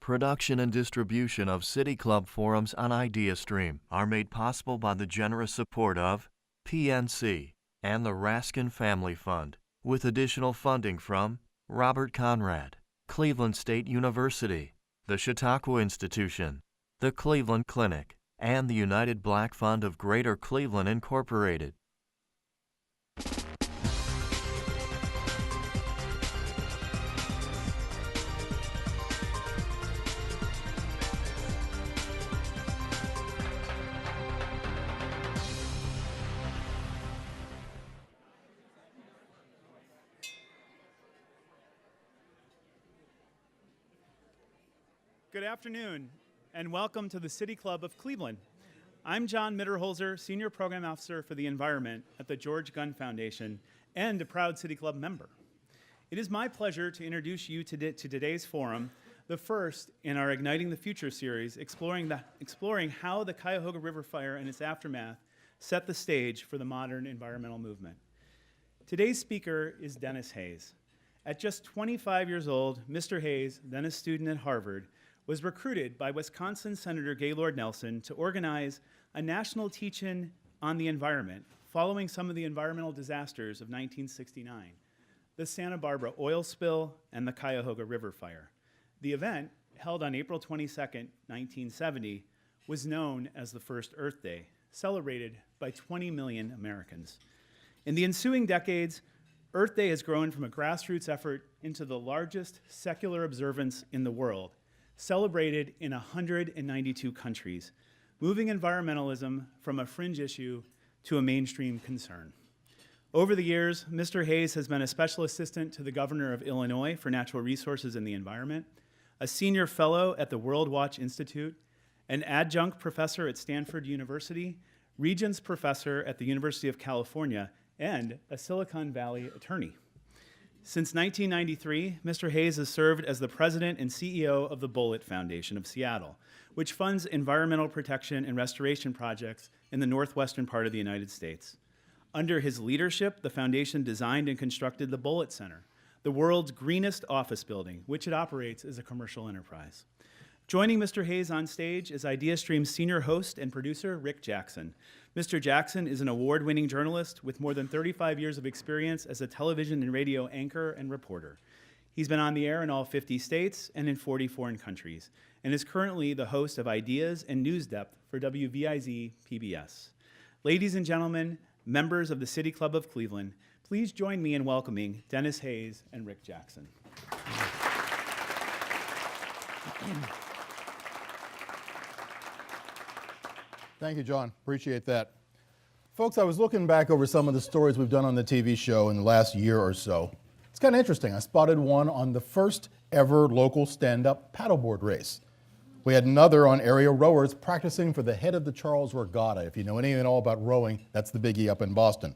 Production and distribution of City Club forums on IdeaStream are made possible by the generous support of PNC and the Raskin Family Fund, with additional funding from Robert Conrad, Cleveland State University, the Chautauqua Institution, the Cleveland Clinic, and the United Black Fund of Greater Cleveland, Incorporated. Good afternoon, and welcome to the City Club of Cleveland. I'm John Mitterholzer, Senior Program Officer for the Environment at the George Gund Foundation and a proud City Club member. It is my pleasure to introduce you to today's forum, the first in our Igniting the Future series, exploring how the Cuyahoga River fire and its aftermath set the stage for the modern environmental movement. Today's speaker is Denis Hayes. At just 25 years old, Mr. Hayes, then a student at Harvard, was recruited by Wisconsin Senator Gaylord Nelson to organize a national teach-in on the environment following some of the environmental disasters of 1969, the Santa Barbara oil spill and the Cuyahoga River fire. The event, held on April 22, 1970, was known as the first Earth Day, celebrated by 20 million Americans. In the ensuing decades, Earth Day has grown from a grassroots effort into the largest secular observance in the world, celebrated in 192 countries, moving environmentalism from a fringe issue to a mainstream concern. Over the years, Mr. Hayes has been a special assistant to the governor of Illinois for natural resources and the environment, a senior fellow at the World Watch Institute, an adjunct professor at Stanford University, Regents Professor at the University of California, and a Silicon Valley attorney. Since 1993, Mr. Hayes has served as the president and CEO of the Bullit Foundation of Seattle, which funds environmental protection and restoration projects in the northwestern part of the United States. Under his leadership, the foundation designed and constructed the Bullit Center, the world's greenest office building, which it operates as a commercial enterprise. Joining Mr. Hayes on stage is IdeaStream's senior host and producer, Rick Jackson. Mr. Jackson is an award-winning journalist with more than 35 years of experience as a television and radio anchor and reporter. He's been on the air in all 50 states and in 40 foreign countries, and is currently the host of Ideas and News Depth for WVIZ PBS. Ladies and gentlemen, members of the City Club of Cleveland, please join me in welcoming Denis Hayes and Rick Jackson. Thank you, John. Appreciate that. Folks, I was looking back over some of the stories we've done on the TV show in the last year or so. It's kind of interesting. I spotted one on the first ever local stand-up paddleboard race. We had another on area rowers practicing for the head of the Charles Regatta. If you know anything at all about rowing, that's the biggie up in Boston.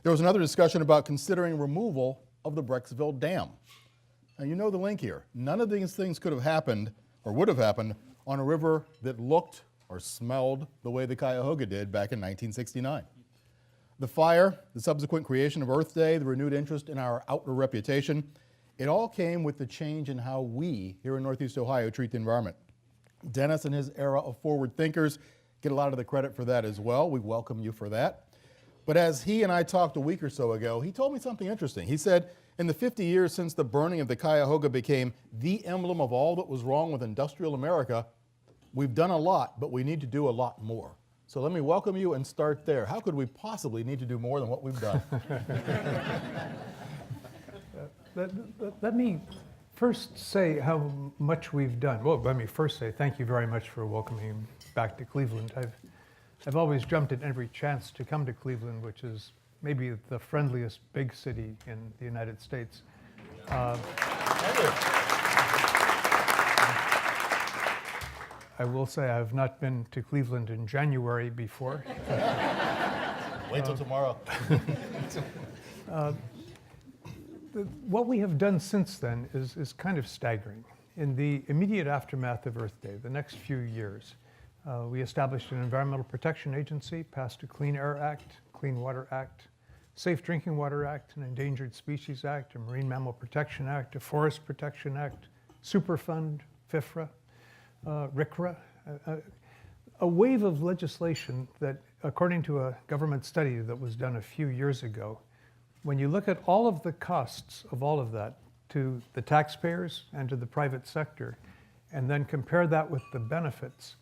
There was another discussion about considering removal of the Brecksville Dam. Now, you know the link here. None of these things could have happened or would have happened on a river that looked or smelled the way the Cuyahoga did back in 1969. The fire, the subsequent creation of Earth Day, the renewed interest in our outdoor reputation, it all came with the change in how we here in Northeast Ohio treat the environment. Denis and his era of forward thinkers get a lot of the credit for that as well. We welcome you for that. But as he and I talked a week or so ago, he told me something interesting. He said, in the 50 years since the burning of the Cuyahoga became the emblem of all that was wrong with industrial America, we've done a lot, but we need to do a lot more. So let me welcome you and start there. How could we possibly need to do more than what we've done? Let me first say how much we've done. Well, let me first say thank you very much for welcoming me back to Cleveland. I've always jumped at every chance to come to Cleveland, which is maybe the friendliest big city in the United States. Thank you. I will say I have not been to Cleveland in January before. Wait till tomorrow. What we have done since then is kind of staggering. In the immediate aftermath of Earth Day, the next few years, we established an Environmental Protection Agency, passed a Clean Air Act, Clean Water Act, Safe Drinking Water Act, an Endangered Species Act, a Marine Mammal Protection Act, a Forest Protection Act, Superfund, FIFRA, RCRA, a wave of legislation that, according to a government study that was done a few years ago, when you look at all of the costs of all of that to the taxpayers and to the private sector, and then compare that with the benefits,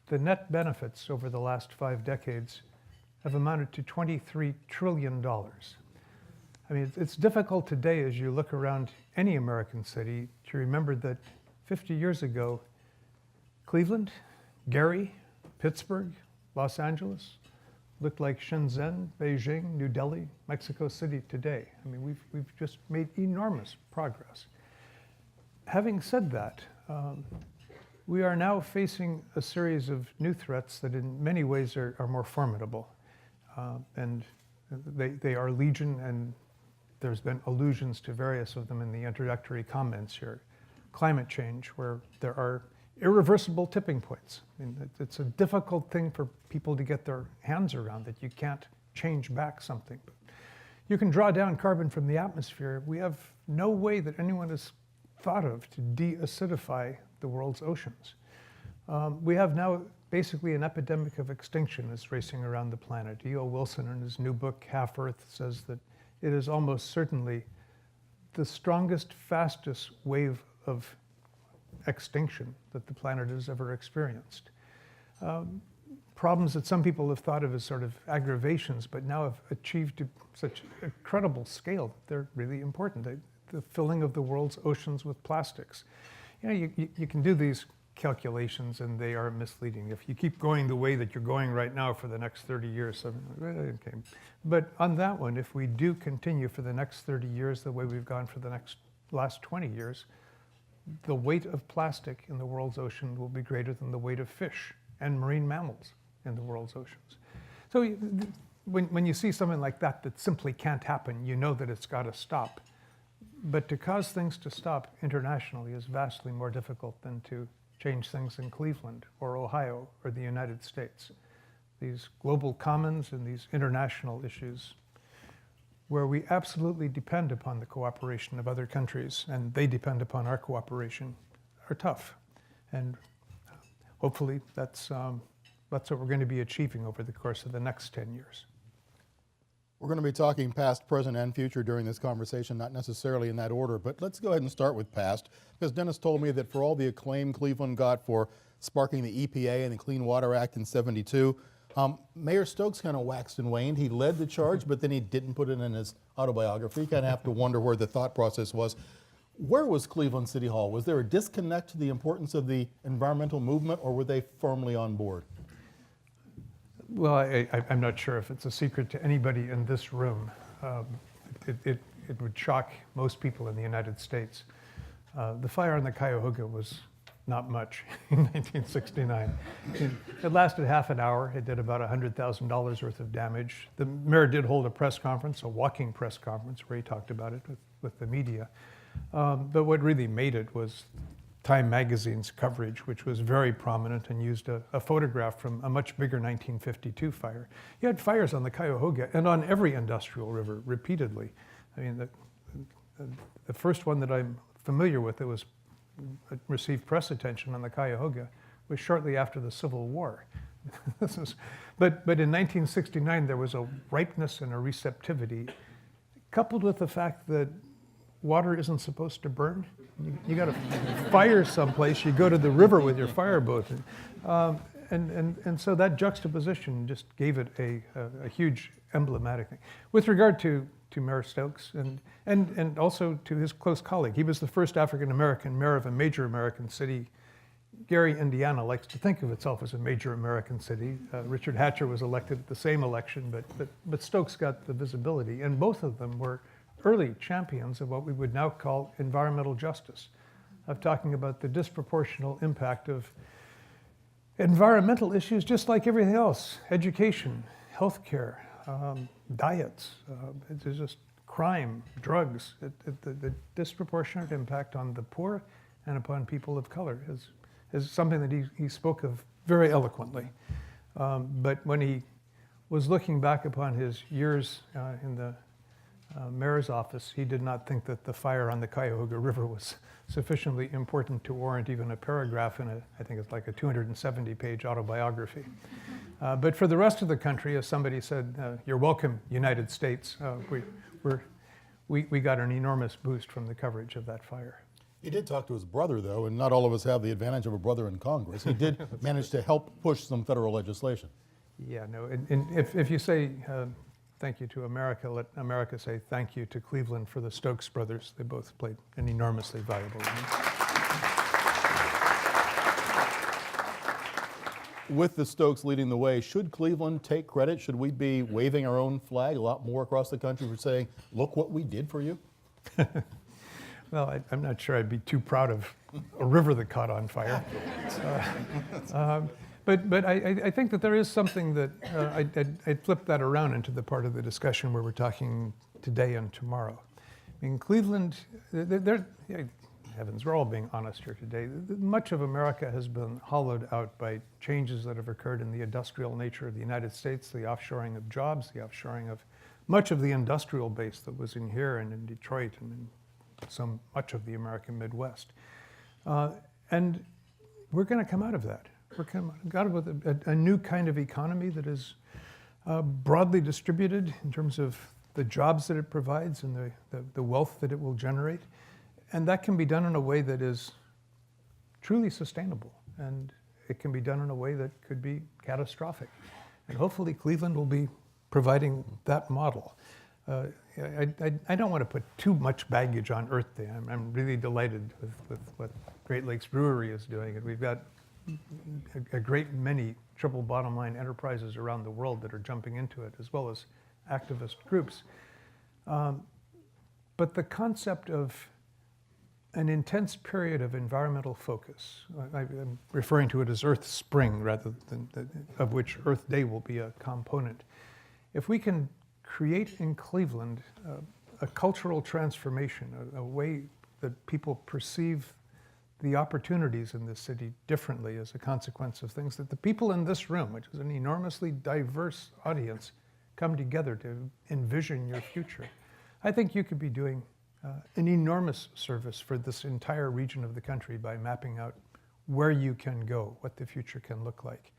the net benefits over the last 5 decades have amounted to $23 trillion. I mean, it's difficult today as you look around any American city to remember that 50 years ago, Cleveland, Gary, Pittsburgh, Los Angeles looked like Shenzhen, Beijing, New Delhi, Mexico City today. I mean, we've just made enormous progress. Having said that, we are now facing a series of new threats that in many ways are more formidable. And they are legion, and there's been allusions to various of them in the introductory comments here. Climate change, where there are irreversible tipping points. I mean, it's a difficult thing for people to get their hands around, that you can't change back something. But you can draw down carbon from the atmosphere. We have no way that anyone has thought of to de-acidify the world's oceans. We have now basically an epidemic of extinction is racing around the planet. E.O. Wilson, in his new book, Half Earth, says that it is almost certainly the strongest, fastest wave of extinction that the planet has ever experienced. Problems that some people have thought of as sort of aggravations, but now have achieved to such a credible scale that they're really important. The filling of the world's oceans with plastics. You know, you can do these calculations and they are misleading. If you keep going the way that you're going right now for the next 30 years, okay. But on that one, if we do continue for the next 30 years the way we've gone for the last 20 years, the weight of plastic in the world's ocean will be greater than the weight of fish and marine mammals in the world's oceans. So when you see something like that that simply can't happen, you know that it's got to stop. But to cause things to stop internationally is vastly more difficult than to change things in Cleveland or Ohio or the United States. These global commons and these international issues where we absolutely depend upon the cooperation of other countries and they depend upon our cooperation are tough. And hopefully that's what we're going to be achieving over the course of the next 10 years. We're going to be talking past, present, and future during this conversation, not necessarily in that order, but let's go ahead and start with past, because Dennis told me that for all the acclaim Cleveland got for sparking the EPA and the Clean Water Act in '72, Mayor Stokes kind of waxed and waned. He led the charge, but then he didn't put it in his autobiography. You kind of have to wonder where the thought process was. Where was Cleveland City Hall? Was there a disconnect to the importance of the environmental movement, or were they firmly on board? Well, I'm not sure if it's a secret to anybody in this room. It would shock most people in the United States. The fire on the Cuyahoga was not much in 1969. It lasted half an hour. It did about $100,000 worth of damage. The mayor did hold a press conference, a walking press conference, where he talked about it with the media. But what really made it was Time magazine's coverage, which was very prominent and used a photograph from a much bigger 1952 fire. You had fires on the Cuyahoga and on every industrial river repeatedly. I mean, the first one that I'm familiar with that received press attention on the Cuyahoga was shortly after the Civil War. But in 1969, there was a ripeness and a receptivity, coupled with the fact that water isn't supposed to burn. You got a fire someplace, you go to the river with your fireboat. And so that juxtaposition just gave it a huge emblematic thing. With regard to Mayor Stokes and also to his close colleague, he was the first African-American mayor of a major American city. Gary, Indiana likes to think of itself as a major American city. Richard Hatcher was elected at the same election, but Stokes got the visibility, and both of them were early champions of what we would now call environmental justice, of talking about the disproportional impact of environmental issues just like everything else: education, healthcare, diets, it's just crime, drugs. The disproportionate impact on the poor and upon people of color is something that he spoke of very eloquently. But when he was looking back upon his years in the mayor's office, he did not think that the fire on the Cuyahoga River was sufficiently important to warrant even a paragraph in I think it's like a 270-page autobiography. But for the rest of the country, as somebody said, you're welcome, United States. We got an enormous boost from the coverage of that fire. He did talk to his brother, though, and not all of us have the advantage of a brother in Congress. He did manage to help push some federal legislation. Yeah, no, and if you say thank you to America, let America say thank you to Cleveland for the Stokes brothers. They both played an enormously valuable role. With the Stokes leading the way, should Cleveland take credit? Should we be waving our own flag a lot more across the country for saying, look what we did for you? Well, I'm not sure I'd be too proud of a river that caught on fire. But I think that there is something that I'd flip that around into the part of the discussion where we're talking today and tomorrow. I mean, Cleveland, heavens, we're all being honest here today. Much of America has been hollowed out by changes that have occurred in the industrial nature of the United States, the offshoring of jobs, the offshoring of much of the industrial base that was in here and in Detroit and in so much of the American Midwest. And we're going to come out of that. We're coming out with a new kind of economy that is broadly distributed in terms of the jobs that it provides and the wealth that it will generate. And that can be done in a way that is truly sustainable. And it can be done in a way that could be catastrophic. And hopefully Cleveland will be providing that model. I don't want to put too much baggage on Earth Day. I'm really delighted with what Great Lakes Brewery is doing. And we've got a great many triple bottom line enterprises around the world that are jumping into it, as well as activist groups. But the concept of an intense period of environmental focus, I'm referring to it as Earth Spring rather than of which Earth Day will be a component. If we can create in Cleveland a cultural transformation, a way that people perceive the opportunities in this city differently as a consequence of things, that the people in this room, which is an enormously diverse audience, come together to envision your future. I think you could be doing an enormous service for this entire region of the country by mapping out where you can go, what the future can look like.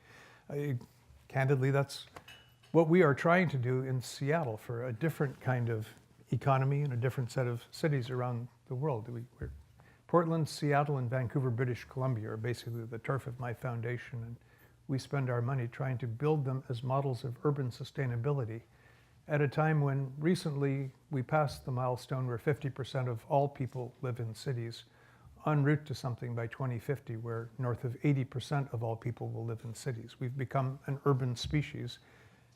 Candidly, that's what we are trying to do in Seattle for a different kind of economy and a different set of cities around the world. Portland, Seattle, and Vancouver, British Columbia are basically the turf of my foundation, and we spend our money trying to build them as models of urban sustainability at a time when recently we passed the milestone where 50% of all people live in cities, en route to something by 2050 where north of 80% of all people will live in cities. We've become an urban species,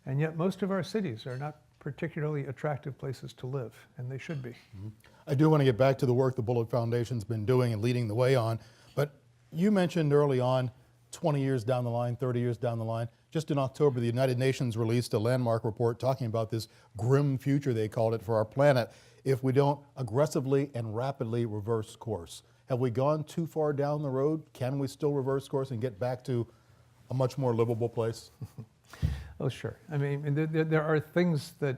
and yet most of our cities are not particularly attractive places to live, and they should be. Mm-hmm. I do want to get back to the work the Bullit Foundation's been doing and leading the way on, but you mentioned early on 20 years down the line, 30 years down the line. Just in October, the United Nations released a landmark report talking about this grim future, they called it, for our planet if we don't aggressively and rapidly reverse course. Have we gone too far down the road? Can we still reverse course and get back to a much more livable place? Oh, sure. I mean, there are things that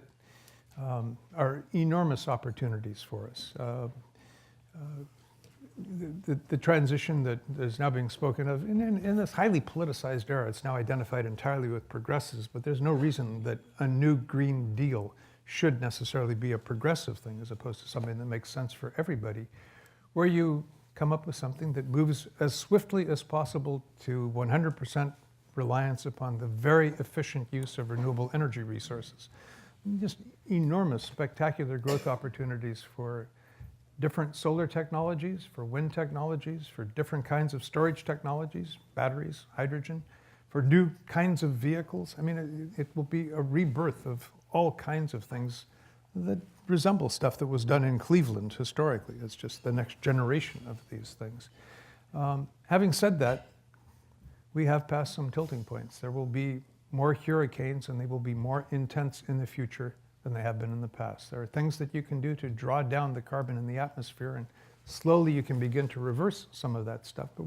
are enormous opportunities for us. The transition that is now being spoken of in this highly politicized era, it's now identified entirely with progressives, but there's no reason that a new Green Deal should necessarily be a progressive thing as opposed to something that makes sense for everybody, where you come up with something that moves as swiftly as possible to 100% reliance upon the very efficient use of renewable energy resources. Just enormous, spectacular growth opportunities for different solar technologies, for wind technologies, for different kinds of storage technologies, batteries, hydrogen, for new kinds of vehicles. I mean, it will be a rebirth of all kinds of things that resemble stuff that was done in Cleveland historically. It's just the next generation of these things. Having said that, we have passed some tilting points. There will be more hurricanes and they will be more intense in the future than they have been in the past. There are things that you can do to draw down the carbon in the atmosphere, and slowly you can begin to reverse some of that stuff. But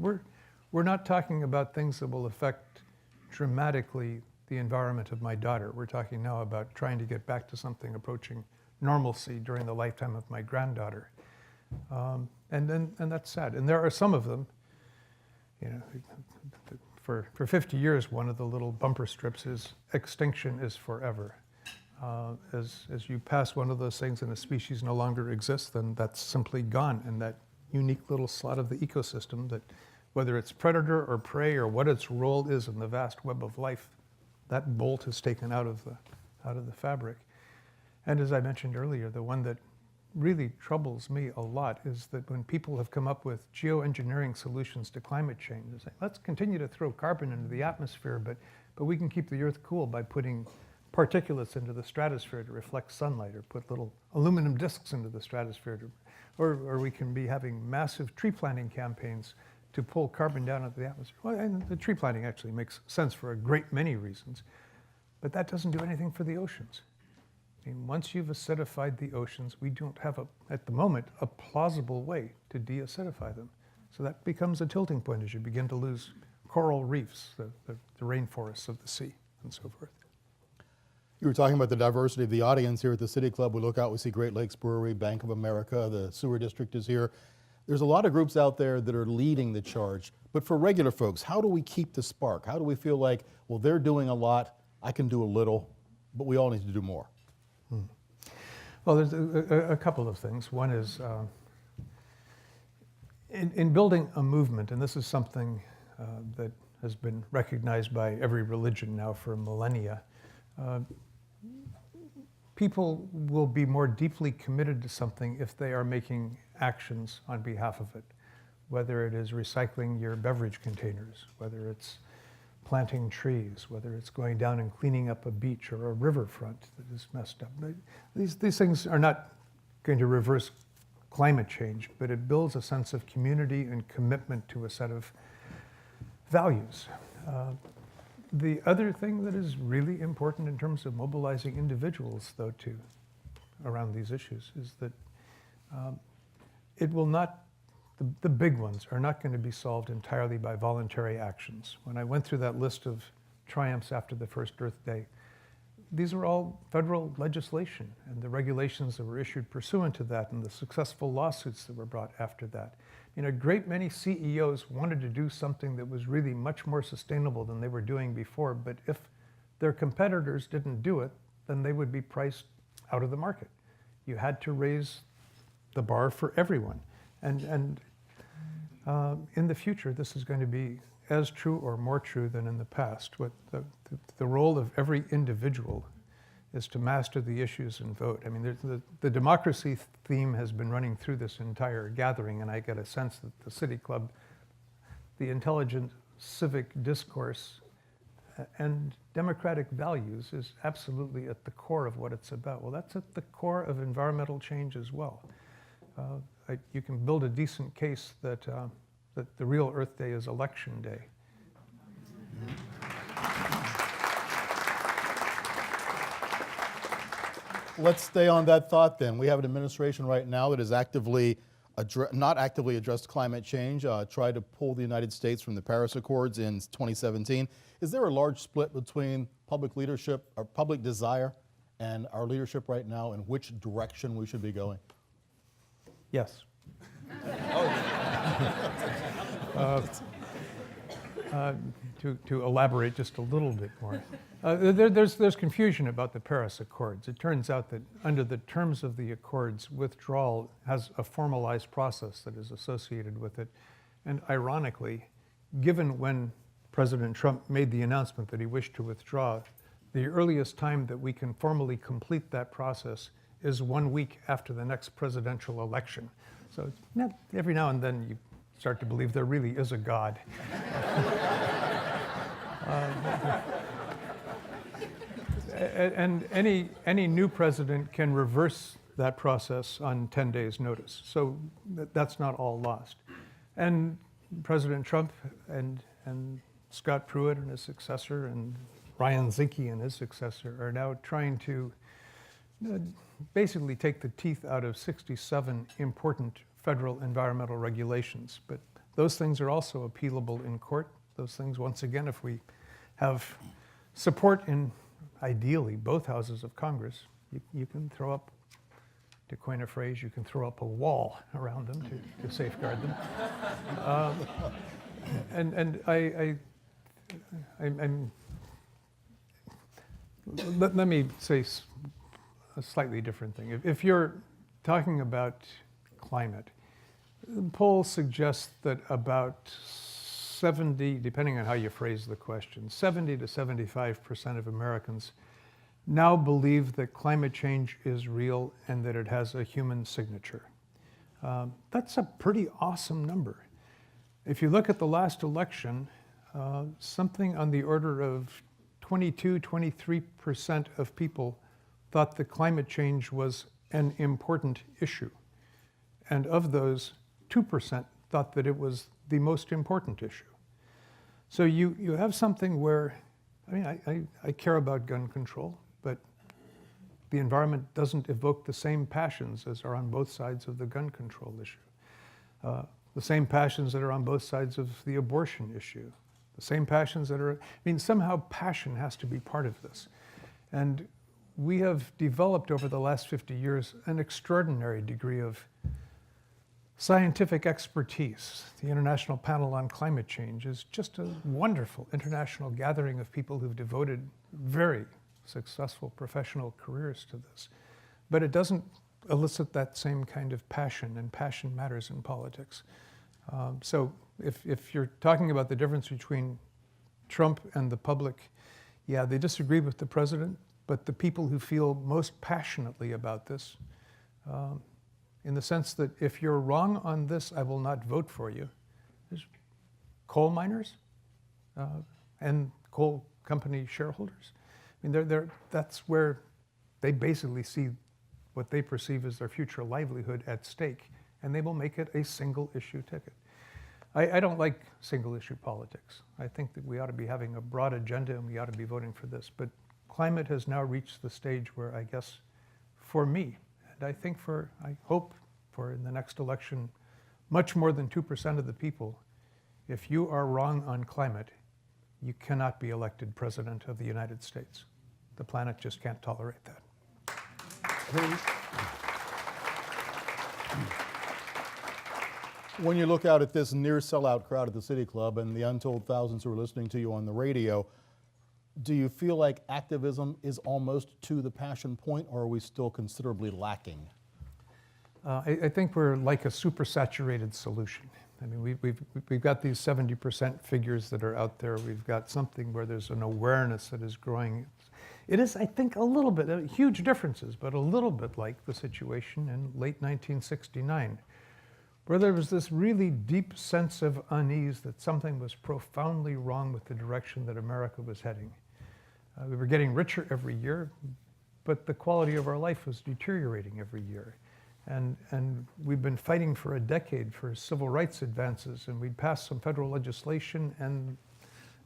we're not talking about things that will affect dramatically the environment of my daughter. We're talking now about trying to get back to something approaching normalcy during the lifetime of my granddaughter. And that's sad. And there are some of them, you know, for 50 years, one of the little bumper strips is "Extinction is forever." As you pass one of those things and a species no longer exists, then that's simply gone. And that unique little slot of the ecosystem, that whether it's predator or prey or what its role is in the vast web of life, that bolt is taken out of the fabric. And as I mentioned earlier, the one that really troubles me a lot is that when people have come up with geoengineering solutions to climate change, they say, let's continue to throw carbon into the atmosphere, but we can keep the Earth cool by putting particulates into the stratosphere to reflect sunlight, or put little aluminum discs into the stratosphere, or we can be having massive tree planting campaigns to pull carbon down into the atmosphere. Well, and the tree planting actually makes sense for a great many reasons, but that doesn't do anything for the oceans. I mean, once you've acidified the oceans, we don't have, at the moment, a plausible way to de-acidify them. So that becomes a tilting point as you begin to lose coral reefs, the rainforests of the sea, and so forth. You were talking about the diversity of the audience here at the City Club. We look out, we see Great Lakes Brewery, Bank of America, the sewer district is here. There's a lot of groups out there that are leading the charge. But for regular folks, how do we keep the spark? How do we feel like, well, they're doing a lot, I can do a little, but we all need to do more? Well, there's a couple of things. One is in building a movement, and this is something that has been recognized by every religion now for millennia, people will be more deeply committed to something if they are making actions on behalf of it, whether it is recycling your beverage containers, whether it's planting trees, whether it's going down and cleaning up a beach or a riverfront that is messed up. These things are not going to reverse climate change, but it builds a sense of community and commitment to a set of values. The other thing that is really important in terms of mobilizing individuals, though, too, around these issues, is that it will not, the big ones are not going to be solved entirely by voluntary actions. When I went through that list of triumphs after the first Earth Day, these are all federal legislation and the regulations that were issued pursuant to that and the successful lawsuits that were brought after that. You know, a great many CEOs wanted to do something that was really much more sustainable than they were doing before, but if their competitors didn't do it, then they would be priced out of the market. You had to raise the bar for everyone. And in the future, this is going to be as true or more true than in the past. What the role of every individual is to master the issues and vote. I mean, the democracy theme has been running through this entire gathering, and I get a sense that the City Club, the intelligent civic discourse and democratic values is absolutely at the core of what it's about. Well, that's at the core of environmental change as well. You can build a decent case that the real Earth Day is Election Day. Let's stay on that thought then. We have an administration right now that is not actively addressed climate change, tried to pull the United States from the Paris Accords in 2017. Is there a large split between public leadership or public desire and our leadership right now in which direction we should be going? Yes. To elaborate just a little bit more, there's confusion about the Paris Accords. It turns out that under the terms of the Accords, withdrawal has a formalized process that is associated with it. And ironically, given when President Trump made the announcement that he wished to withdraw, the earliest time that we can formally complete that process is 1 week after the next presidential election. So every now and then you start to believe there really is a God. And any new president can reverse that process on 10 days' notice. So that's not all lost. And President Trump and Scott Pruitt and his successor and Ryan Zinke and his successor are now trying to basically take the teeth out of 67 important federal environmental regulations. But those things are also appealable in court. Those things, once again, if we have support in ideally both houses of Congress, you can throw up To coin a phrase, you can throw up a wall around them to safeguard them. Let me say a slightly different thing. If you're talking about climate, polls suggest that about 70, depending on how you phrase the question, 70 to 75% of Americans now believe that climate change is real and that it has a human signature. That's a pretty awesome number. If you look at the last election, something on the order of 22, 23% of people thought that climate change was an important issue. And of those, 2% thought that it was the most important issue. So you have something where, I mean, I care about gun control, but the environment doesn't evoke the same passions as are on both sides of the gun control issue. The same passions that are on both sides of the abortion issue. The same passions that are, I mean, somehow passion has to be part of this. And we have developed over the last 50 years an extraordinary degree of scientific expertise. The International Panel on Climate Change is just a wonderful international gathering of people who've devoted very successful professional careers to this. But it doesn't elicit that same kind of passion, and passion matters in politics. So if you're talking about the difference between Trump and the public, yeah, they disagree with the president, but the people who feel most passionately about this, in the sense that if you're wrong on this, I will not vote for you, there's coal miners and coal company shareholders. I mean, that's where they basically see what they perceive as their future livelihood at stake, and they will make it a single issue ticket. I don't like single issue politics. I think that we ought to be having a broad agenda and we ought to be voting for this. But climate has now reached the stage where, I guess, for me, and I think I hope for in the next election, much more than 2% of the people, if you are wrong on climate, you cannot be elected president of the United States. The planet just can't tolerate that. When you look out at this near sellout crowd at the City Club and the untold thousands who are listening to you on the radio, do you feel like activism is almost to the passion point, or are we still considerably lacking? I think we're like a supersaturated solution. I mean, we've got these 70% figures that are out there. We've got something where there's an awareness that is growing. It is, I think, a little bit, huge differences, but a little bit like the situation in late 1969, where there was this really deep sense of unease that something was profoundly wrong with the direction that America was heading. We were getting richer every year, but the quality of our life was deteriorating every year. And we've been fighting for a decade for civil rights advances, and we'd passed some federal legislation, and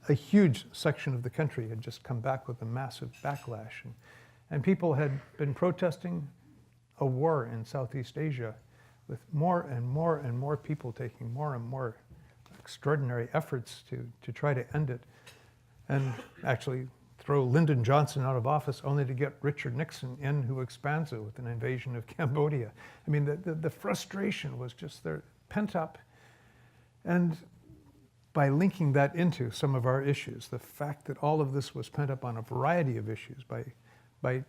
a huge section of the country had just come back with a massive backlash. And people had been protesting a war in Southeast Asia, with more and more and more people taking more and more extraordinary efforts to try to end it, and actually throw Lyndon Johnson out of office only to get Richard Nixon in, who expands it with an invasion of Cambodia. I mean, the frustration was just there, pent up. And by linking that into some of our issues, the fact that all of this was pent up on a variety of issues, by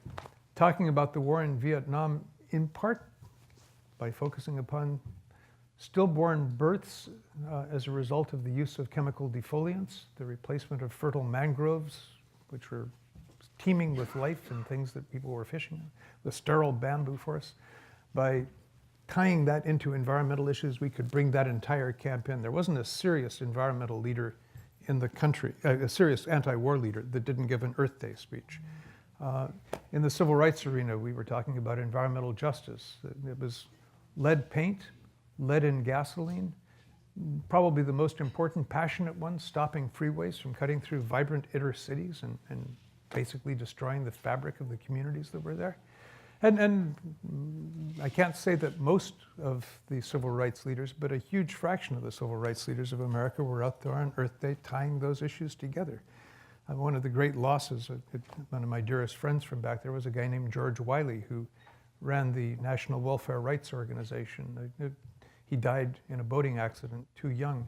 talking about the war in Vietnam, in part by focusing upon stillborn births as a result of the use of chemical defoliants, the replacement of fertile mangroves, which were teeming with life and things that people were fishing in, the sterile bamboo forests. By tying that into environmental issues, we could bring that entire camp in. There wasn't a serious environmental leader in the country, a serious anti-war leader that didn't give an Earth Day speech. In the civil rights arena, we were talking about environmental justice. It was lead paint, lead in gasoline, probably the most important, passionate one, stopping freeways from cutting through vibrant inner cities and basically destroying the fabric of the communities that were there. And I can't say that most of the civil rights leaders, but a huge fraction of the civil rights leaders of America were out there on Earth Day tying those issues together. One of the great losses, one of my dearest friends from back there was a guy named George Wiley, who ran the National Welfare Rights Organization. He died in a boating accident, too young,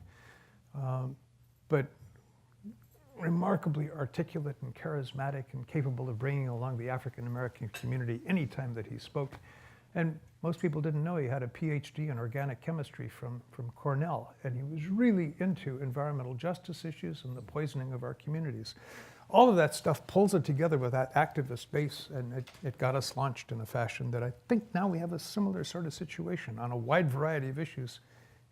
but remarkably articulate and charismatic and capable of bringing along the African American community anytime that he spoke. And most people didn't know he had a PhD in organic chemistry from Cornell, and he was really into environmental justice issues and the poisoning of our communities. All of that stuff pulls it together with that activist base, and it got us launched in a fashion that I think now we have a similar sort of situation on a wide variety of issues,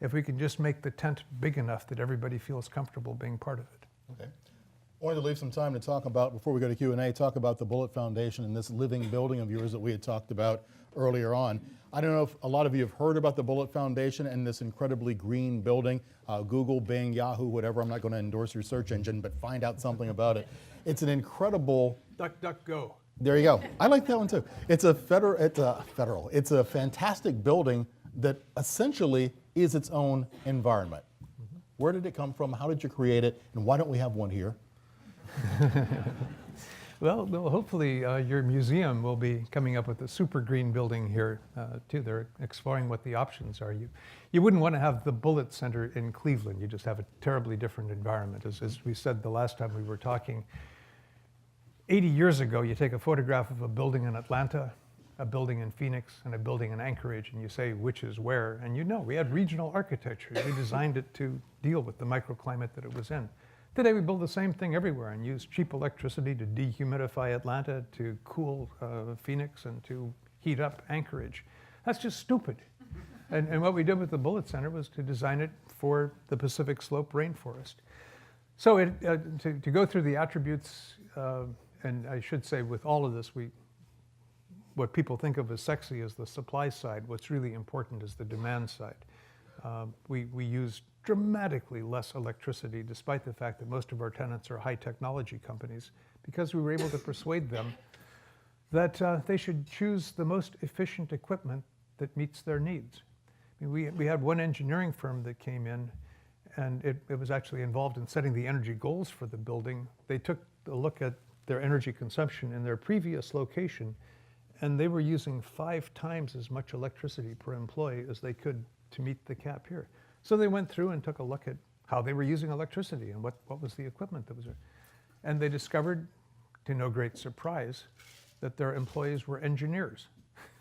if we can just make the tent big enough that everybody feels comfortable being part of it. Okay. I wanted to leave some time to talk about, before we go to Q&A, talk about the Bullit Foundation and this living building of yours that we had talked about earlier on. I don't know if a lot of you have heard about the Bullit Foundation and this incredibly green building. Google, Bing, Yahoo, whatever. I'm not going to endorse your search engine, but find out something about it. It's an incredible... DuckDuckGo. There you go. I like that one too. It's a fantastic building that essentially is its own environment. Mm-hmm. Where did it come from? How did you create it? And why don't we have one here? Well, hopefully your museum will be coming up with a super green building here too. They're exploring what the options are. You wouldn't want to have the Bullit Center in Cleveland. You just have a terribly different environment. As we said the last time we were talking, 80 years ago, you take a photograph of a building in Atlanta, a building in Phoenix, and a building in Anchorage, and you say which is where, and you know, we had regional architecture. We designed it to deal with the microclimate that it was in. Today we build the same thing everywhere and use cheap electricity to dehumidify Atlanta, to cool Phoenix, and to heat up Anchorage. That's just stupid. And what we did with the Bullit Center was to design it for the Pacific Slope rainforest. So to go through the attributes, and I should say with all of this, what people think of as sexy is the supply side. What's really important is the demand side. We use dramatically less electricity, despite the fact that most of our tenants are high technology companies, because we were able to persuade them that they should choose the most efficient equipment that meets their needs. I mean, we had one engineering firm that came in, and it was actually involved in setting the energy goals for the building. They took a look at their energy consumption in their previous location, and they were using 5 times as much electricity per employee as they could to meet the cap here. So they went through and took a look at how they were using electricity and what was the equipment that was there. And they discovered, to no great surprise, that their employees were engineers.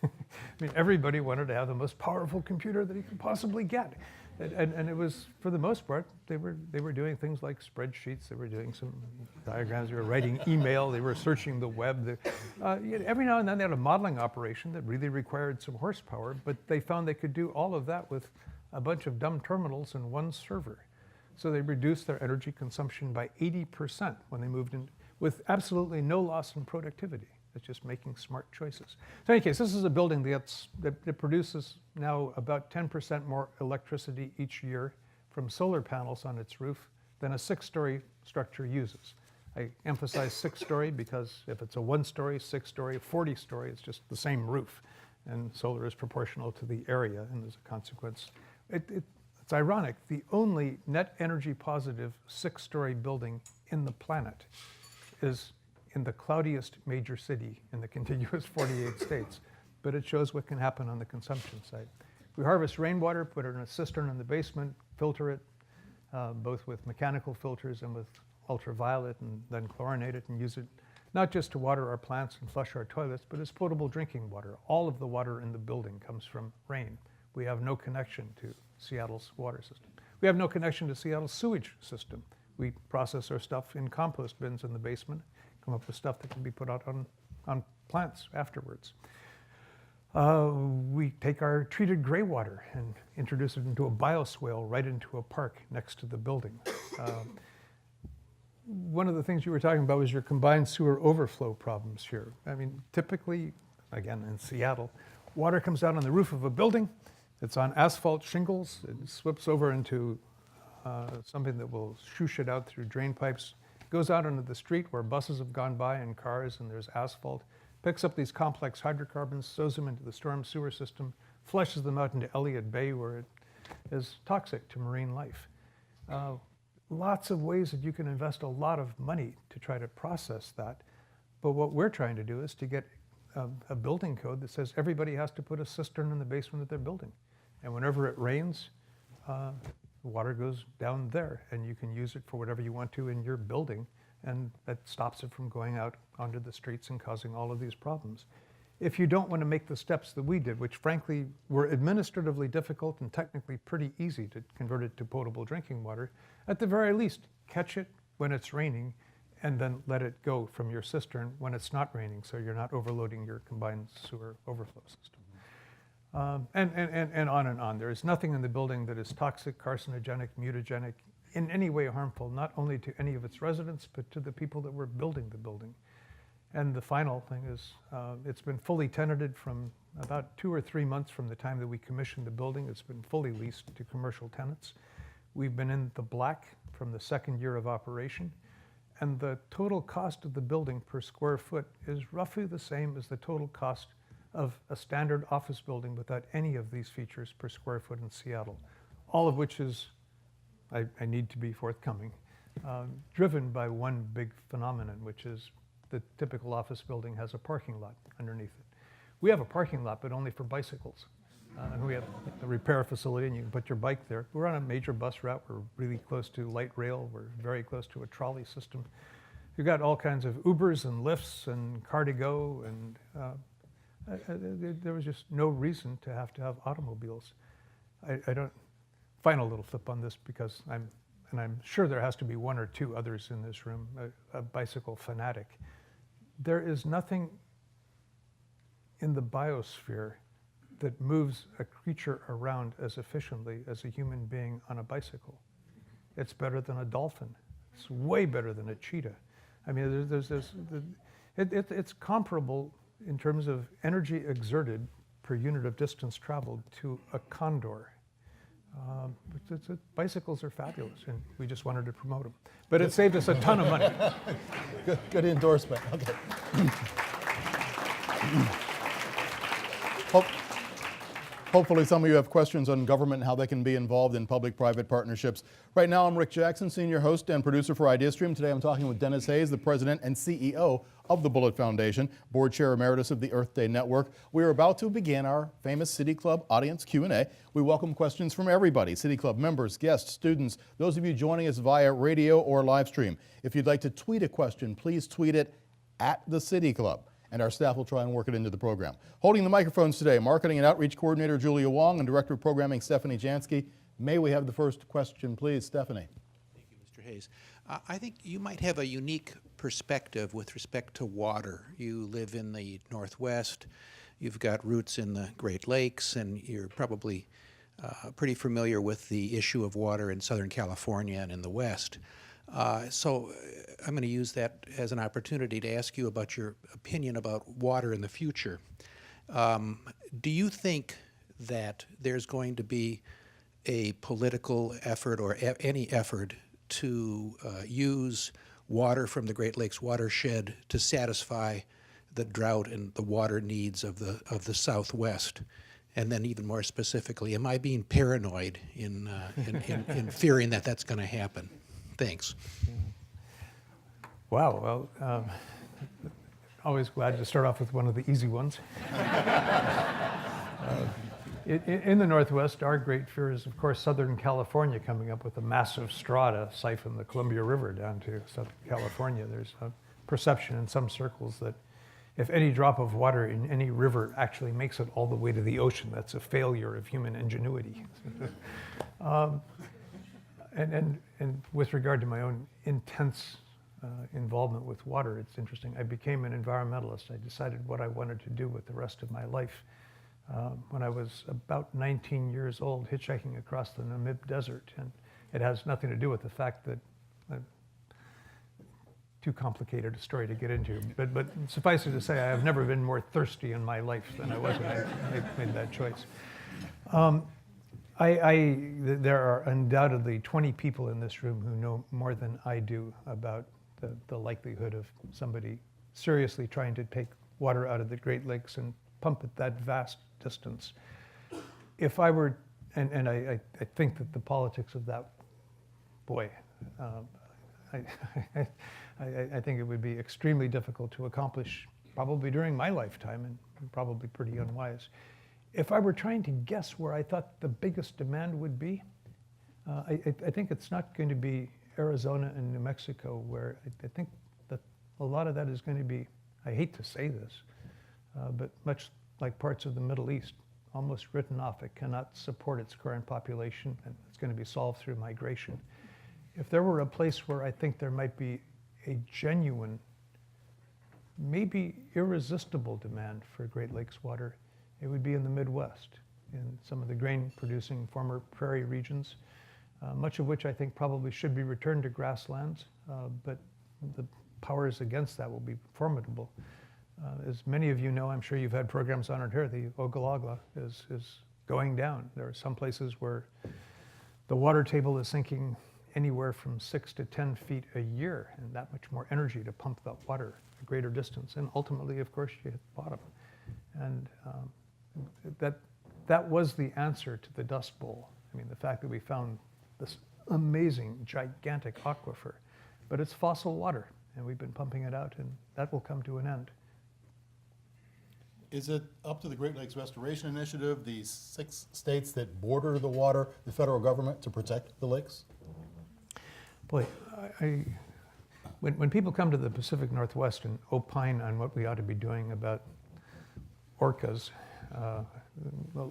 I mean, everybody wanted to have the most powerful computer that he could possibly get. And it was, for the most part, they were doing things like spreadsheets, they were doing some diagrams, they were writing email, they were searching the web. Every now and then they had a modeling operation that really required some horsepower, but they found they could do all of that with a bunch of dumb terminals and one server. So they reduced their energy consumption by 80% when they moved in, with absolutely no loss in productivity. It's just making smart choices. So in any case, this is a building that produces now about 10% more electricity each year from solar panels on its roof than a 6-story structure uses. I emphasize 6-story because if it's a 1-story, 6-story, 40-story, it's just the same roof. And solar is proportional to the area, and as a consequence, it's ironic. The only net energy positive 6-story building in the planet is in the cloudiest major city in the contiguous 48 states, but it shows what can happen on the consumption side. We harvest rainwater, put it in a cistern in the basement, filter it, both with mechanical filters and with ultraviolet, and then chlorinate it and use it not just to water our plants and flush our toilets, but as potable drinking water. All of the water in the building comes from rain. We have no connection to Seattle's water system. We have no connection to Seattle's sewage system. We process our stuff in compost bins in the basement, come up with stuff that can be put out on plants afterwards. We take our treated gray water and introduce it into a bioswale right into a park next to the building. One of the things you were talking about was your combined sewer overflow problems here. I mean, typically, again, in Seattle, water comes out on the roof of a building. It's on asphalt shingles. It slips over into something that will shoosh it out through drain pipes. It goes out onto the street where buses have gone by and cars, and there's asphalt. Picks up these complex hydrocarbons, sows them into the storm sewer system, flushes them out into Elliott Bay where it is toxic to marine life. Lots of ways that you can invest a lot of money to try to process that. But what we're trying to do is to get a building code that says everybody has to put a cistern in the basement of their building. And whenever it rains, water goes down there, and you can use it for whatever you want to in your building, and that stops it from going out onto the streets and causing all of these problems. If you don't want to make the steps that we did, which frankly were administratively difficult and technically pretty easy to convert it to potable drinking water, at the very least, catch it when it's raining and then let it go from your cistern when it's not raining, so you're not overloading your combined sewer overflow system. And on and on. There is nothing in the building that is toxic, carcinogenic, mutagenic, in any way harmful, not only to any of its residents, but to the people that were building the building. And the final thing is, it's been fully tenanted from about 2 or 3 months from the time that we commissioned the building. It's been fully leased to commercial tenants. We've been in the black from the second year of operation. And the total cost of the building per square foot is roughly the same as the total cost of a standard office building without any of these features per square foot in Seattle, all of which is, I need to be forthcoming, driven by one big phenomenon, which is the typical office building has a parking lot underneath it. We have a parking lot, but only for bicycles. We have a repair facility, and you can put your bike there. We're on a major bus route. We're really close to light rail. We're very close to a trolley system. You've got all kinds of Ubers and Lyfts and Car2Go, and there was just no reason to have automobiles. I don't. Final little flip on this, because I'm sure there has to be 1 or 2 others in this room, a bicycle fanatic. There is nothing in the biosphere that moves a creature around as efficiently as a human being on a bicycle. It's better than a dolphin. It's way better than a cheetah. I mean, it's comparable in terms of energy exerted per unit of distance traveled to a condor. Bicycles are fabulous, and we just wanted to promote them. But it saved us a ton of money. Good endorsement. Okay. Hopefully some of you have questions on government and how they can be involved in public-private partnerships. Right now, I'm Rick Jackson, senior host and producer for IdeaStream. Today I'm talking with Denis Hayes, the president and CEO of the Bullit Foundation, board chair emeritus of the Earth Day Network. We are about to begin our famous City Club audience Q&A. We welcome questions from everybody, City Club members, guests, students, those of you joining us via radio or live stream. If you'd like to tweet a question, please tweet it at the City Club, and our staff will try and work it into the program. Holding the microphones today, Marketing and Outreach Coordinator Julia Wong and Director of Programming Stephanie Jansky. May we have the first question, please, Stephanie? Thank you, Mr. Hayes. I think you might have a unique perspective with respect to water. You live in the Northwest, you've got roots in the Great Lakes, and you're probably pretty familiar with the issue of water in Southern California and in the West. So I'm going to use that as an opportunity to ask you about your opinion about water in the future. Do you think that there's going to be a political effort or any effort to use water from the Great Lakes watershed to satisfy the drought and the water needs of the Southwest? And then even more specifically, am I being paranoid in fearing that that's going to happen? Thanks. Wow, well, always glad to start off with one of the easy ones. In the Northwest, our great fear is, of course, Southern California coming up with a massive straw to siphon the Columbia River down to Southern California. There's a perception in some circles that if any drop of water in any river actually makes it all the way to the ocean, that's a failure of human ingenuity. And with regard to my own intense involvement with water, it's interesting. I became an environmentalist. I decided what I wanted to do with the rest of my life when I was about 19 years old, hitchhiking across the Namib Desert. And it has nothing to do with the fact that too complicated a story to get into. But suffice it to say, I have never been more thirsty in my life than I was when I made that choice. There are undoubtedly 20 people in this room who know more than I do about the likelihood of somebody seriously trying to take water out of the Great Lakes and pump it that vast distance. If I were, and I think that the politics of that, boy, I think it would be extremely difficult to accomplish probably during my lifetime, and probably pretty unwise. If I were trying to guess where I thought the biggest demand would be, I think it's not going to be Arizona and New Mexico, where I think that a lot of that is going to be, I hate to say this, but much like parts of the Middle East, almost written off. It cannot support its current population, and it's going to be solved through migration. If there were a place where I think there might be a genuine, maybe irresistible demand for Great Lakes water, it would be in the Midwest, in some of the grain-producing former prairie regions, much of which I think probably should be returned to grasslands, but the powers against that will be formidable. As many of you know, I'm sure you've had programs on it here, the Ogallala is going down. There are some places where the water table is sinking anywhere from 6 to 10 feet a year, and that much more energy to pump that water a greater distance. And ultimately, of course, you hit bottom. And that was the answer to the Dust Bowl. I mean, the fact that we found this amazing, gigantic aquifer, but it's fossil water, and we've been pumping it out, and that will come to an end. Is it up to the Great Lakes Restoration Initiative, the 6 states that border the water, the federal government, to protect the lakes? Boy, when people come to the Pacific Northwest and opine on what we ought to be doing about orcas,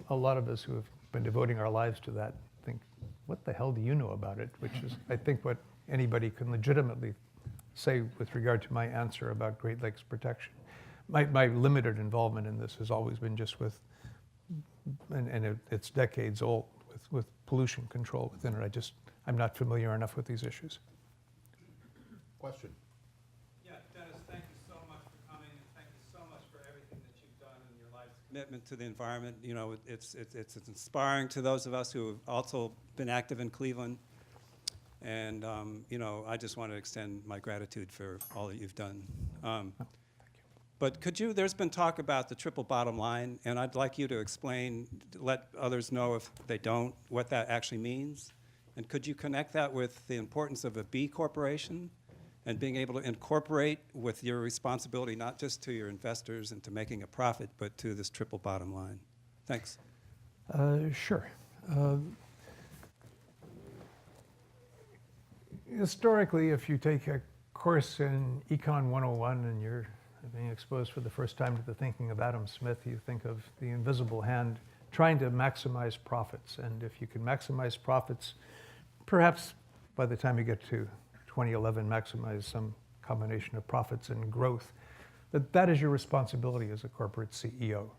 a lot of us who have been devoting our lives to that think, what the hell do you know about it? Which is, I think, what anybody can legitimately say with regard to my answer about Great Lakes protection. My limited involvement in this has always been just with, and it's decades old, with pollution control within it. I'm not familiar enough with these issues. Question. Yeah, Dennis, thank you so much for coming, and thank you so much for everything that you've done in your life's commitment to the environment. You know, it's inspiring to those of us who have also been active in Cleveland. And, you know, I just want to extend my gratitude for all that you've done. But there's been talk about the triple bottom line, and I'd like you to explain, let others know if they don't, what that actually means. And could you connect that with the importance of a B corporation and being able to incorporate with your responsibility, not just to your investors and to making a profit, but to this triple bottom line? Thanks. Sure. Historically, if you take a course in Econ 101 and you're being exposed for the first time to the thinking of Adam Smith, you think of the invisible hand trying to maximize profits. And if you can maximize profits, perhaps by the time you get to 2011, maximize some combination of profits and growth, that is your responsibility as a corporate CEO.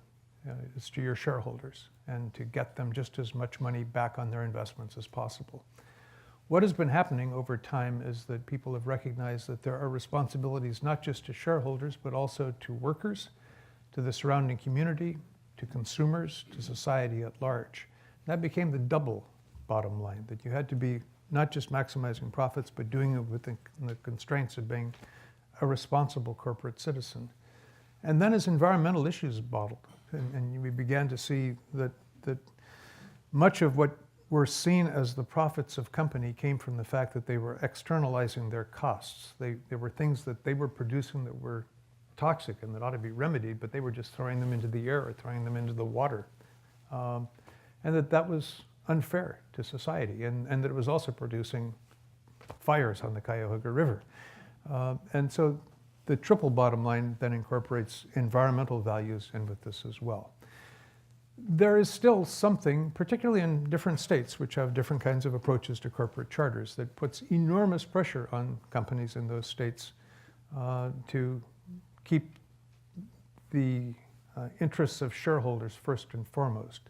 It's to your shareholders and to get them just as much money back on their investments as possible. What has been happening over time is that people have recognized that there are responsibilities not just to shareholders, but also to workers, to the surrounding community, to consumers, to society at large. That became the double bottom line, that you had to be not just maximizing profits, but doing it within the constraints of being a responsible corporate citizen. And then as environmental issues bottled, and we began to see that much of what were seen as the profits of company came from the fact that they were externalizing their costs. There were things that they were producing that were toxic and that ought to be remedied, but they were just throwing them into the air or throwing them into the water. And that was unfair to society, and that it was also producing fires on the Cuyahoga River. And so the triple bottom line then incorporates environmental values in with this as well. There is still something, particularly in different states, which have different kinds of approaches to corporate charters, that puts enormous pressure on companies in those states to keep the interests of shareholders first and foremost.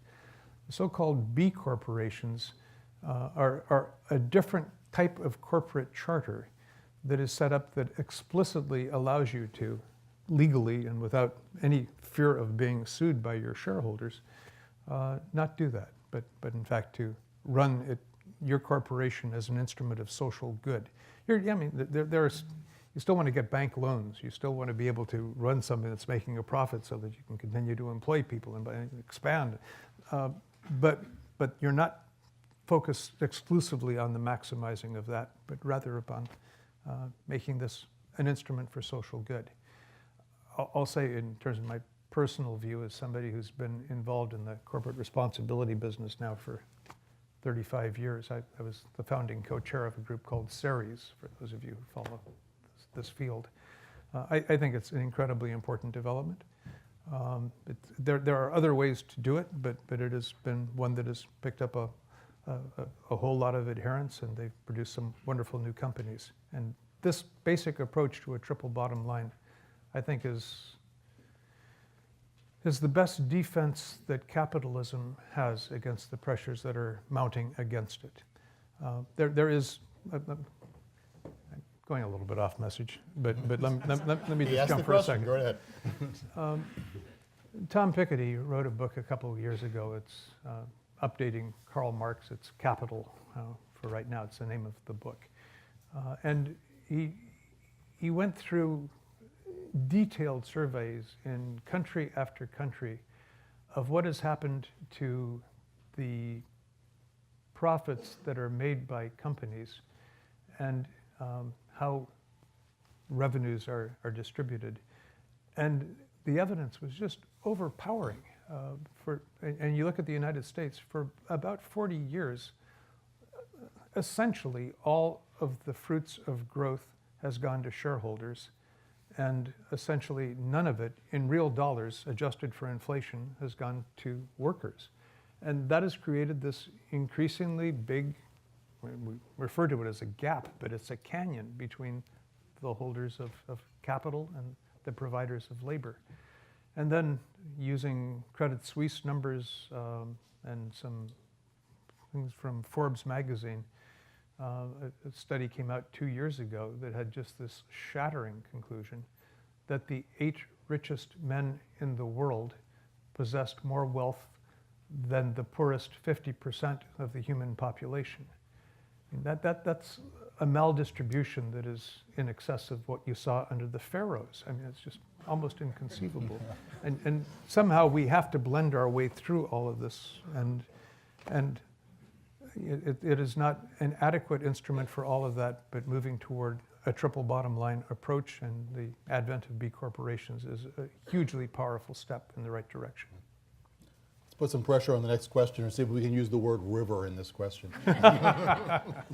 The so-called B corporations are a different type of corporate charter that is set up that explicitly allows you to, legally and without any fear of being sued by your shareholders, not do that, but in fact to run your corporation as an instrument of social good. You still want to get bank loans. You still want to be able to run something that's making a profit so that you can continue to employ people and expand. But you're not focused exclusively on the maximizing of that, but rather upon making this an instrument for social good. I'll say in terms of my personal view as somebody who's been involved in the corporate responsibility business now for 35 years. I was the founding co-chair of a group called Ceres, for those of you who follow this field. I think it's an incredibly important development. There are other ways to do it, but it has been one that has picked up a whole lot of adherence, and they've produced some wonderful new companies. And this basic approach to a triple bottom line, I think, is the best defense that capitalism has against the pressures that are mounting against it. There is, I'm going a little bit off message, but let me just jump for a second. Go ahead. Tom Piketty wrote a book a couple of years ago. It's updating Karl Marx. It's Capital for right now. It's the name of the book. And he went through detailed surveys in country after country of what has happened to the profits that are made by companies and how revenues are distributed. And the evidence was just overpowering. And you look at the United States, for about 40 years, essentially all of the fruits of growth has gone to shareholders, and essentially none of it, in real dollars, adjusted for inflation, has gone to workers. And that has created this increasingly big, we refer to it as a gap, but it's a canyon between the holders of capital and the providers of labor. And then using Credit Suisse numbers and some things from Forbes magazine, a study came out 2 years ago that had just this shattering conclusion that the 8 richest men in the world possessed more wealth than the poorest 50% of the human population. I mean, that's a maldistribution that is in excess of what you saw under the pharaohs. I mean, it's just almost inconceivable. And somehow we have to blend our way through all of this. And it is not an adequate instrument for all of that, but moving toward a triple bottom line approach and the advent of B corporations is a hugely powerful step in the right direction. Let's put some pressure on the next question and see if we can use the word river in this question.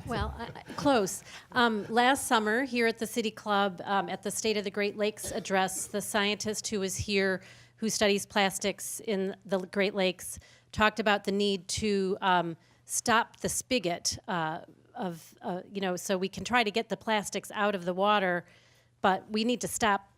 Well, close. Last summer, here at the City Club, at the State of the Great Lakes address, the scientist who was here, who studies plastics in the Great Lakes, talked about the need to stop the spigot so we can try to get the plastics out of the water, but we need to stop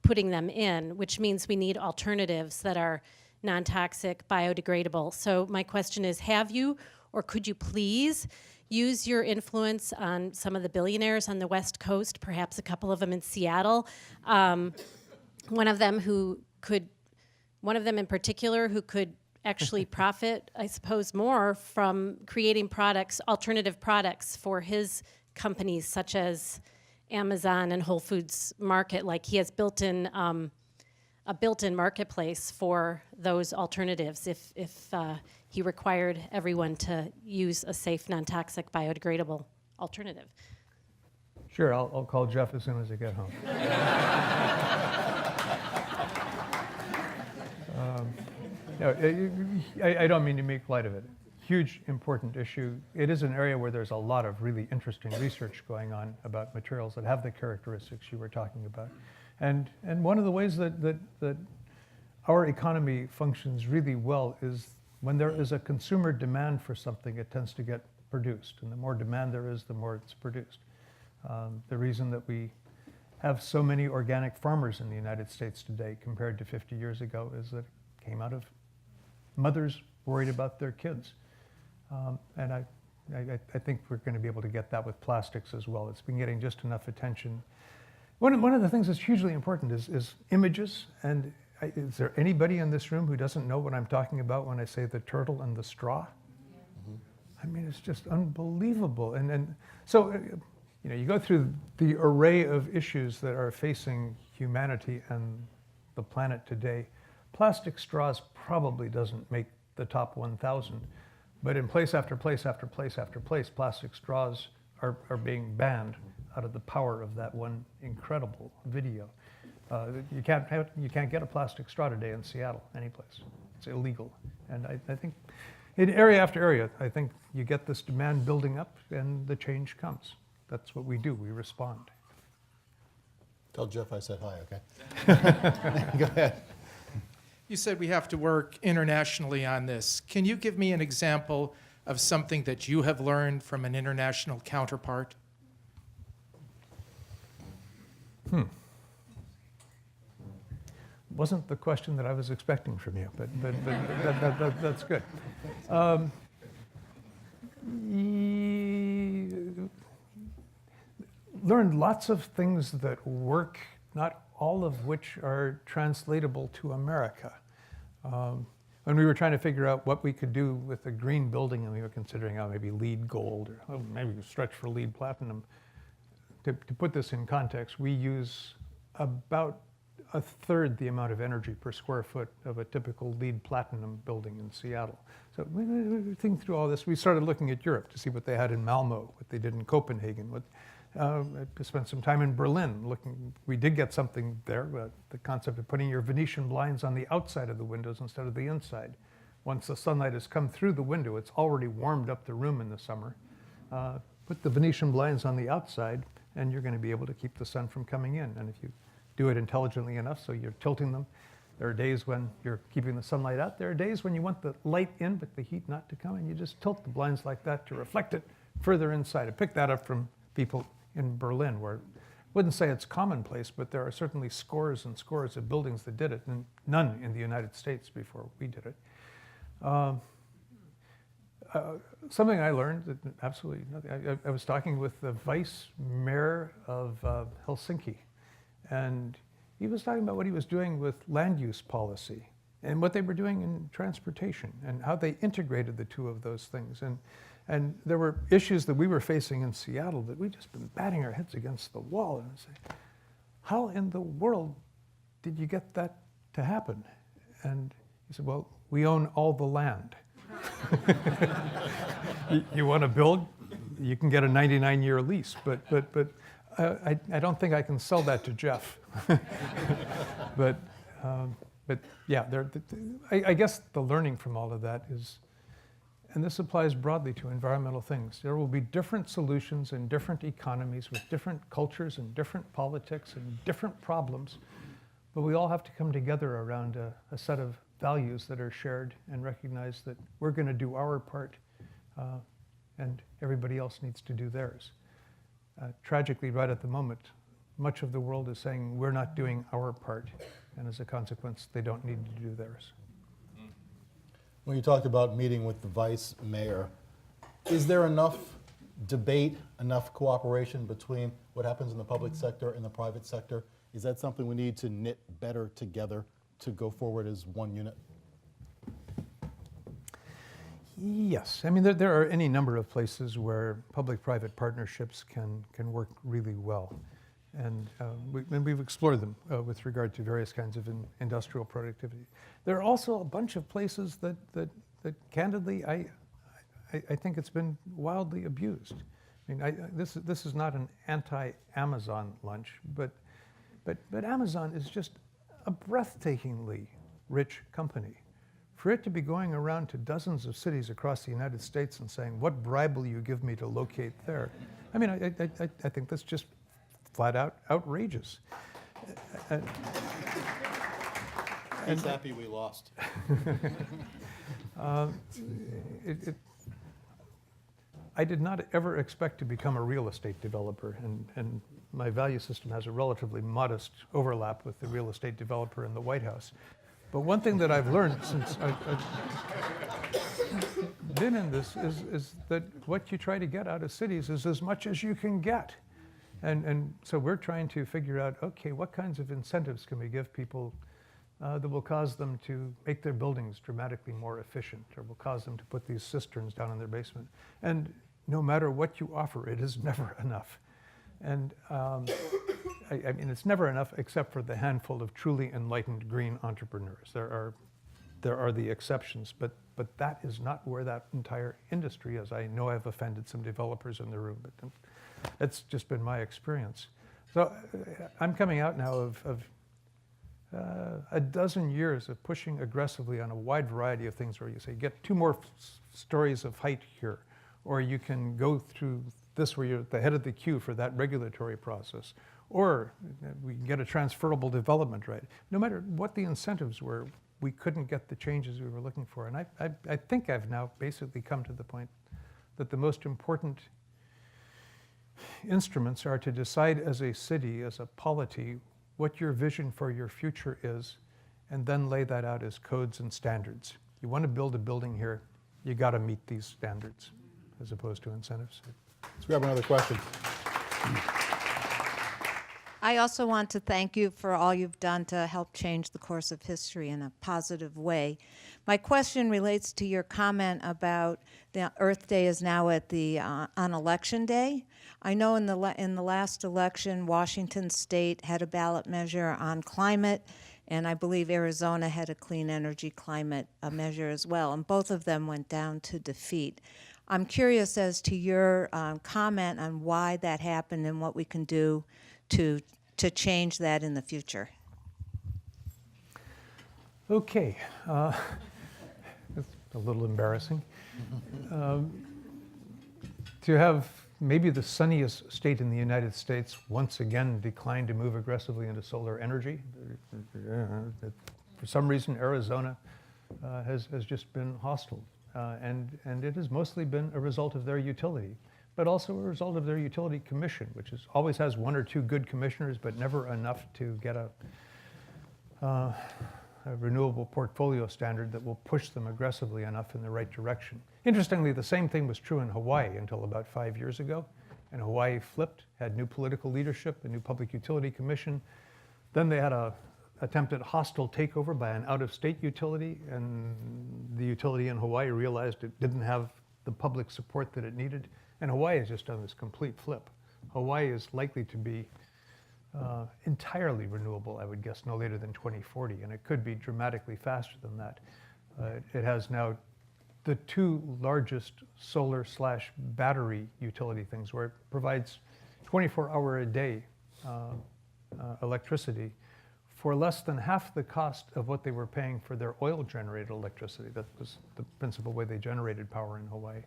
putting them in, which means we need alternatives that are non-toxic, biodegradable. So my question is, have you, or could you please use your influence on some of the billionaires on the West Coast, perhaps a couple of them in Seattle, one of them in particular who could actually profit, I suppose, more from creating products, alternative products for his companies, such as Amazon and Whole Foods Market. Like, he has a built-in marketplace for those alternatives if he required everyone to use a safe, non-toxic, biodegradable alternative. Sure, I'll call Jeff as soon as I get home. I don't mean to make light of it. Huge, important issue. It is an area where there's a lot of really interesting research going on about materials that have the characteristics you were talking about. And one of the ways that our economy functions really well is when there is a consumer demand for something, it tends to get produced. And the more demand there is, the more it's produced. The reason that we have so many organic farmers in the United States today compared to 50 years ago is that it came out of mothers worried about their kids. And I think we're going to be able to get that with plastics as well. It's been getting just enough attention. One of the things that's hugely important is images. And is there anybody in this room who doesn't know what I'm talking about when I say the turtle and the straw? Mm-hmm. I mean, it's just unbelievable. And so, you go through the array of issues that are facing humanity and the planet today. Plastic straws probably doesn't make the top 1,000. But in place after place after place after place, plastic straws are being banned out of the power of that one incredible video. You can't get a plastic straw today in Seattle, anyplace. It's illegal. And I think in area after area, I think you get this demand building up and the change comes. That's what we do, we respond. Tell Jeff I said hi, okay? Go ahead. You said we have to work internationally on this. Can you give me an example of something that you have learned from an international counterpart? Wasn't the question that I was expecting from you, but that's good. Learned lots of things that work, not all of which are translatable to America. When we were trying to figure out what we could do with a green building, and we were considering maybe LEED gold, or maybe stretch for LEED platinum. To put this in context, we use about a third the amount of energy per square foot of a typical LEED platinum building in Seattle. So we think through all this. We started looking at Europe to see what they had in Malmo, what they did in Copenhagen. I spent some time in Berlin looking. We did get something there, the concept of putting your Venetian blinds on the outside of the windows instead of the inside. Once the sunlight has come through the window, it's already warmed up the room in the summer. Put the Venetian blinds on the outside, and you're going to be able to keep the sun from coming in. And if you do it intelligently enough, so you're tilting them, there are days when you're keeping the sunlight out. There are days when you want the light in, but the heat not to come, and you just tilt the blinds like that to reflect it further inside. I picked that up from people in Berlin, where I wouldn't say it's commonplace, but there are certainly scores and scores of buildings that did it, and none in the United States before we did it. Something I learned, that absolutely nothing. I was talking with the vice mayor of Helsinki, and he was talking about what he was doing with land use policy and what they were doing in transportation and how they integrated the two of those things. And there were issues that we were facing in Seattle that we'd just been batting our heads against the wall and say, how in the world did you get that to happen? And he said, well, we own all the land. You want to build, you can get a 99-year lease, but I don't think I can sell that to Jeff. but yeah, I guess the learning from all of that is, and this applies broadly to environmental things, there will be different solutions in different economies with different cultures and different politics and different problems, but we all have to come together around a set of values that are shared and recognize that we're going to do our part and everybody else needs to do theirs. Tragically, right at the moment, much of the world is saying we're not doing our part, and as a consequence, they don't need to do theirs. When you talked about meeting with the vice mayor, is there enough debate, enough cooperation between what happens in the public sector and the private sector? Is that something we need to knit better together to go forward as one unit? Yes, I mean there are any number of places where public-private partnerships can work really well, and we've explored them with regard to various kinds of industrial productivity. There are also a bunch of places that candidly I think it's been wildly abused. I mean this is not an anti-Amazon lunch, but Amazon is just a breathtakingly rich company. For it to be going around to dozens of cities across the United States and saying, what bribe will you give me to locate there? I mean, I think that's just flat out outrageous. He's happy we lost. I did not ever expect to become a real estate developer, and my value system has a relatively modest overlap with the real estate developer in the White House. But one thing that I've learned since I've been in this is that what you try to get out of cities is as much as you can get. And so we're trying to figure out, okay, what kinds of incentives can we give people that will cause them to make their buildings dramatically more efficient, or will cause them to put these cisterns down in their basement. And no matter what you offer, it is never enough. And I mean, it's never enough except for the handful of truly enlightened green entrepreneurs. There are the exceptions, but that is not where that entire industry is. I know I've offended some developers in the room, but that's just been my experience. So I'm coming out now of a dozen years of pushing aggressively on a wide variety of things where you say, get 2 more stories of height here, or you can go through this where you're at the head of the queue for that regulatory process, or we can get a transferable development right. No matter what the incentives were, we couldn't get the changes we were looking for. And I think I've now basically come to the point that the most important instruments are to decide as a city, as a polity, what your vision for your future is, and then lay that out as codes and standards. You want to build a building here, you got to meet these standards, as opposed to incentives. Let's grab another question. I also want to thank you for all you've done to help change the course of history in a positive way. My question relates to your comment about the Earth Day is now at the on Election Day. I know in the last election, Washington State had a ballot measure on climate, and I believe Arizona had a clean energy climate measure as well, and both of them went down to defeat. I'm curious as to your comment on why that happened and what we can do to change that in the future. Okay, it's a little embarrassing. To have maybe the sunniest state in the United States once again decline to move aggressively into solar energy. For some reason, Arizona has just been hostile. And it has mostly been a result of their utility, but also a result of their utility commission, which always has 1 or 2 good commissioners, but never enough to get a renewable portfolio standard that will push them aggressively enough in the right direction. Interestingly, the same thing was true in Hawaii until about 5 years ago. And Hawaii flipped, had new political leadership, a new public utility commission. Then they had a attempted hostile takeover by an out-of-state utility, and the utility in Hawaii realized it didn't have the public support that it needed. And Hawaii has just done this complete flip. Hawaii is likely to be entirely renewable, I would guess, no later than 2040, and it could be dramatically faster than that. It has now the 2 largest solar/battery utility things, where it provides 24-hour-a-day electricity for less than half the cost of what they were paying for their oil-generated electricity. That was the principal way they generated power in Hawaii.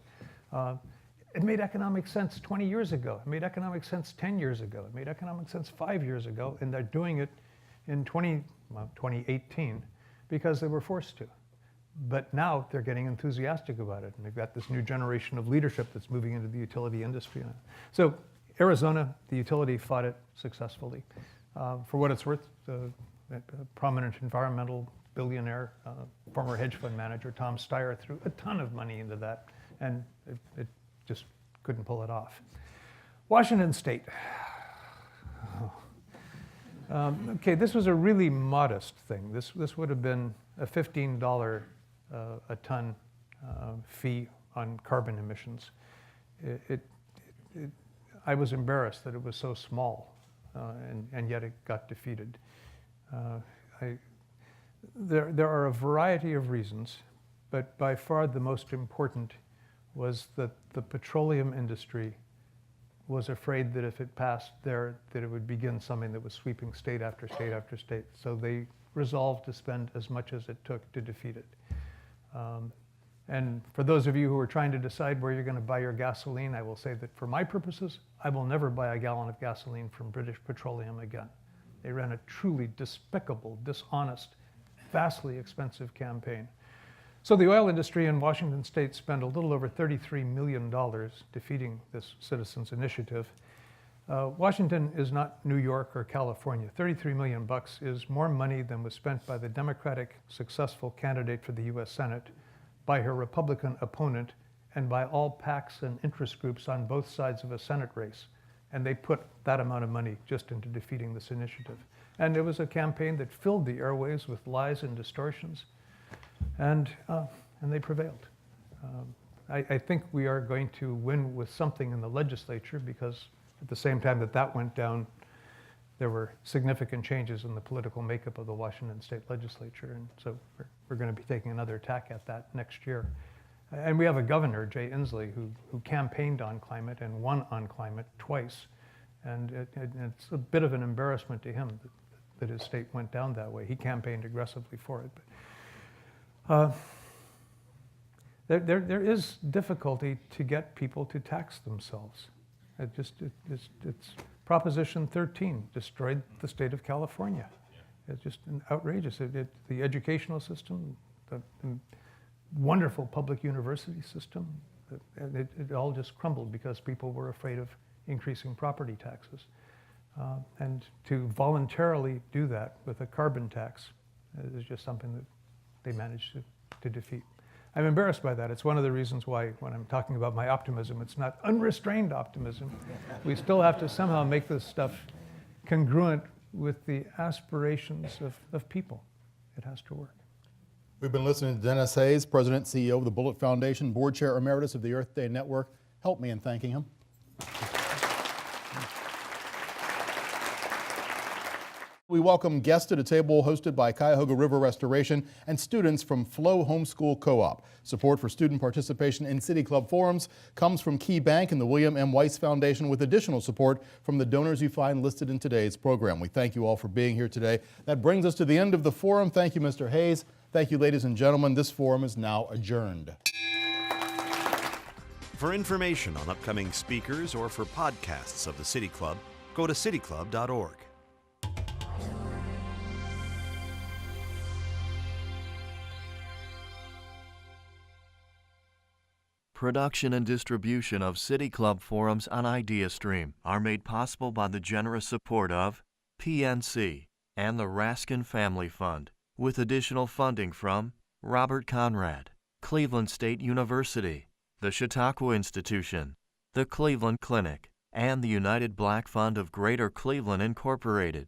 It made economic sense 20 years ago. It made economic sense 10 years ago. It made economic sense 5 years ago, and they're doing it in 2018 because they were forced to. But now they're getting enthusiastic about it, and they've got this new generation of leadership that's moving into the utility industry. So Arizona, the utility fought it successfully. For what it's worth, a prominent environmental billionaire, former hedge fund manager, Tom Steyer, threw a ton of money into that, and it just couldn't pull it off. Washington State. Okay, this was a really modest thing. This would have been a $15 a ton fee on carbon emissions. I was embarrassed that it was so small, and yet it got defeated. There are a variety of reasons, but by far the most important was that the petroleum industry was afraid that if it passed there, that it would begin something that was sweeping state after state after state. So they resolved to spend as much as it took to defeat it. And for those of you who are trying to decide where you're going to buy your gasoline, I will say that for my purposes, I will never buy a gallon of gasoline from British Petroleum again. They ran a truly despicable, dishonest, vastly expensive campaign. So the oil industry in Washington State spent a little over $33 million defeating this citizens' initiative. Washington is not New York or California. $33 million is more money than was spent by the Democratic successful candidate for the US Senate, by her Republican opponent, and by all PACs and interest groups on both sides of a Senate race. And they put that amount of money just into defeating this initiative. And it was a campaign that filled the airwaves with lies and distortions, and they prevailed. I think we are going to win with something in the legislature, because at the same time that went down, there were significant changes in the political makeup of the Washington State legislature, and so we're going to be taking another attack at that next year. And we have a governor, Jay Inslee, who campaigned on climate and won on climate twice, and it's a bit of an embarrassment to him that that his state went down that way. He campaigned aggressively for it. But, there is difficulty to get people to tax themselves. It's Proposition 13 destroyed the state of California. It's just outrageous. The educational system, the wonderful public university system, it all just crumbled because people were afraid of increasing property taxes. And to voluntarily do that with a carbon tax is just something that they managed to defeat. I'm embarrassed by that. It's one of the reasons why, when I'm talking about my optimism, it's not unrestrained optimism. We still have to somehow make this stuff congruent with the aspirations of people. It has to work. We've been listening to Denis Hayes, President, CEO of the Bullit Foundation, Board Chair Emeritus of the Earth Day Network. Help me in thanking him. We welcome guests to the table hosted by Cuyahoga River Restoration and students from Flow Homeschool Co-op. Support for student participation in City Club forums comes from Key Bank and the William M. Weiss Foundation, with additional support from the donors you find listed in today's program. We thank you all for being here today. That brings us to the end of the forum. Thank you, Mr. Hayes. Thank you, ladies and gentlemen. This forum is now adjourned. For information on upcoming speakers or for podcasts of the City Club, go to cityclub.org. Production and distribution of City Club forums on IdeaStream are made possible by the generous support of PNC and the Raskin Family Fund, with additional funding from Robert Conrad, Cleveland State University, the Chautauqua Institution, the Cleveland Clinic, and the United Black Fund of Greater Cleveland Incorporated.